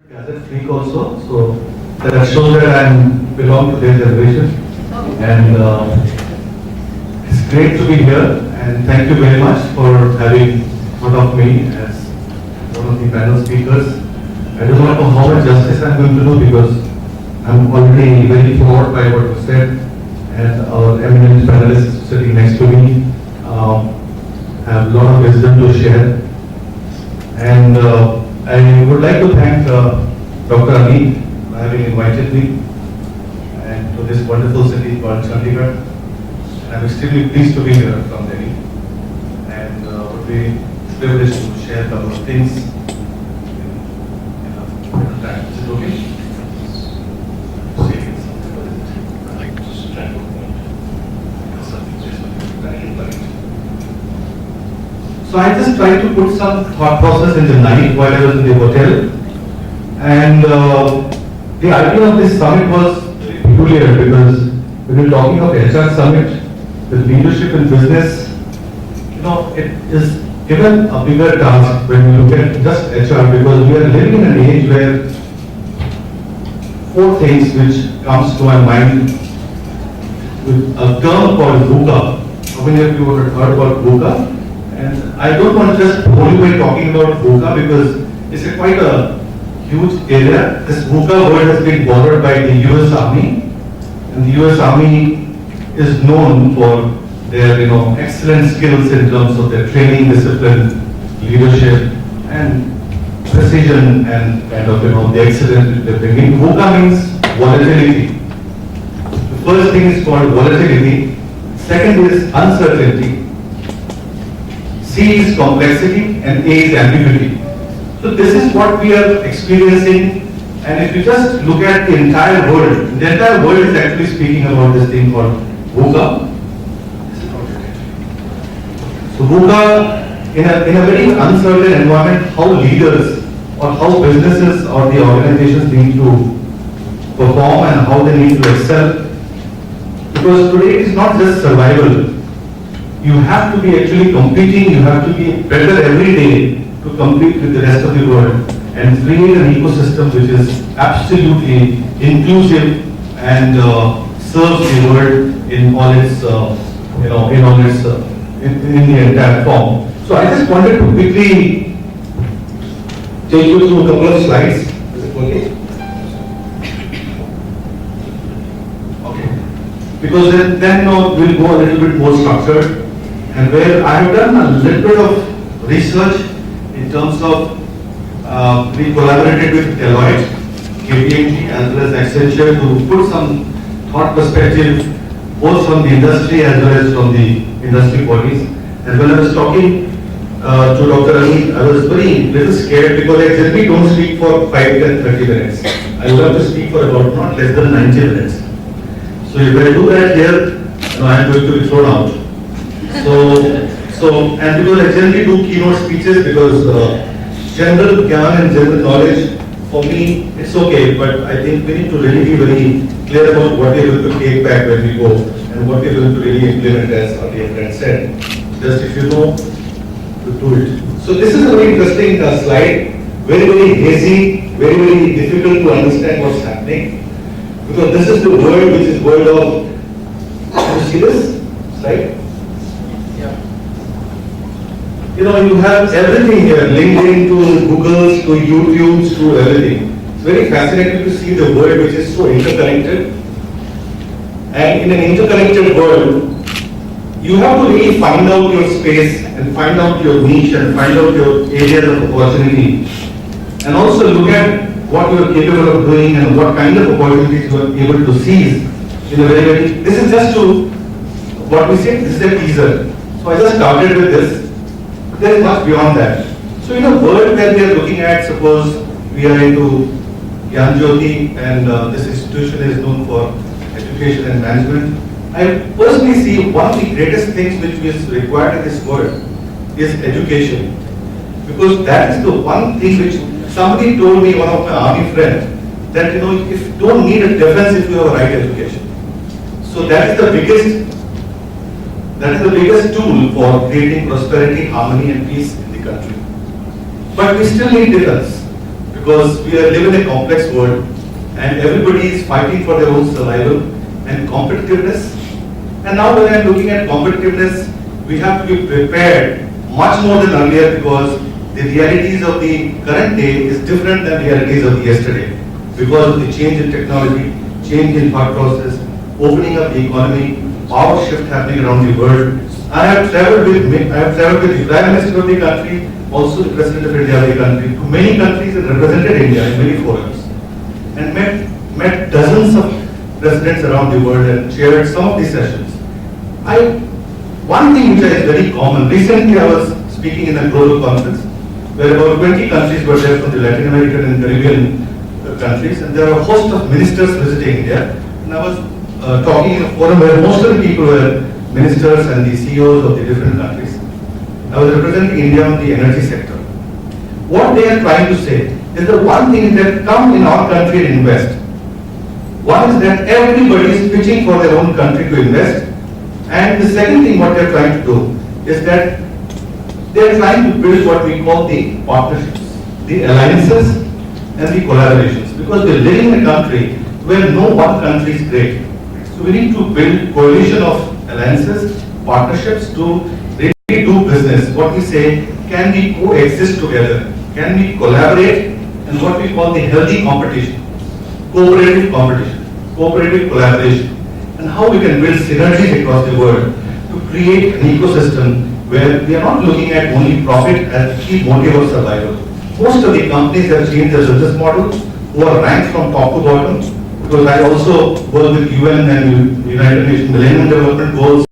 Gazette Freak also, so that shows that I belong to their generation, and it's great to be here. And thank you very much for having thought of me as one of the panel speakers. I do not know how much justice I'm going to do because I'm already very floored by what was said, and our eminent panelists sitting next to me have a lot of wisdom to share. And I would like to thank Dr. Amit for having invited me and to this wonderful city called Chandigarh. And I'm extremely pleased to be here from Delhi and would be privileged to share a couple of things in a time. Is it okay? So I just tried to put some thought process in the night while I was in the hotel, and the idea of this summit was peculiar because when you're talking of HR summit, the leadership in business, it is given a bigger task when you look at just HR because we are living in an age where four things which comes to my mind with a term called VUCA. How many of you have heard about VUCA? And I don't want to just bore you by talking about VUCA because it's quite a huge area. This VUCA word has been borrowed by the US Army, and the US Army is known for their excellent skills in terms of their training, discipline, leadership, and precision, and kind of the excellence they're bringing. VUCA means volatility. The first thing is called volatility. Second is uncertainty. C is complexity and A is ambiguity. So this is what we are experiencing, and if you just look at the entire world is actually speaking about this thing called VUCA. So VUCA, in a very uncertain environment, how leaders or how businesses or the organizations need to perform and how they need to excel. Because today it is not just survival. You have to be actually competing, you have to be better every day to compete with the rest of the world and create an ecosystem which is absolutely inclusive and serves the world in all its, in the entire form. So I just wanted to quickly take you through a couple of slides. Is it okay? Okay. Because then we'll go a little bit more structured. And where I have done a little bit of research in terms of, we collaborated with Deloitte, KPMG as well as Accenture to put some thought perspective both from the industry as well as from the industry bodies. And when I was talking to Dr. Amit, I was very little scared because I generally don't speak for 5, 10, 30 minutes. I love to speak for about not less than 90 minutes. So if I do that here, I am going to be thrown out. And because I generally do keynote speeches because general gyan and general knowledge, for me, it's okay, but I think we need to really be very clear about what we're going to take back when we go and what we're going to really implement, as our dear friend said. Just if you know, to do it. So this is a very interesting slide, very, very hazy, very, very difficult to understand what's happening. Because this is the world which is world of, can you see this slide? You have everything here, LinkedIn to Google's to YouTube's to everything. It's very fascinating to see the world which is so interconnected. And in an interconnected world, you have to really find out your space and find out your niche and find out your areas of opportunity. And also look at what you are capable of doing and what kind of opportunities you are able to seize in a very, very, this is just to, what we say, this is a teaser. So I just started with this. There is much beyond that. So in a world where we are looking at, suppose we are into Gyan Jyoti and this institution is known for education and management, I personally see one of the greatest things which is required in this world is education. Because that is the one thing which somebody told me, one of my army friends, that if you don't need a defense if you have a right education. So that is the biggest tool for creating prosperity, harmony and peace in the country. But we still need defense. because we live in a complex world and everybody is fighting for their own survival and competitiveness. And now when I'm looking at competitiveness, we have to be prepared much more than earlier because the realities of the current day is different than the realities of the yesterday because of the change in technology, change in thought process, opening up the economy, power shift happening around the world. I have traveled with the Prime Minister of the country, also the President of India of the country, to many countries and represented India in many forums, and met dozens of presidents around the world and chaired some of these sessions. One thing which is very common, recently I was speaking in a global conference where about 20 countries were there from the Latin American and Caribbean countries, and there were a host of ministers visiting India, and I was talking in a forum where most of the people were ministers and the CEOs of the different countries. I was representing India on the energy sector. What they are trying to say is the one thing that come in our country and invest. One is that everybody is pitching for their own country to invest, and the second thing what they are trying to do is that they are trying to build what we call the partnerships, the alliances and the collaborations, because we are living in a country where no one country is great. So we need to build coalition of alliances, partnerships to really do business. What we say, can we coexist together? Can we collaborate? And what we call the healthy competition, cooperative collaboration, and how we can build synergies across the world to create an ecosystem where we are not looking at only profit as key motive of survival. Most of the companies have changed their business model, who are ranked from top to bottom, because I also work with UN and United Nations Millennium Development Goals.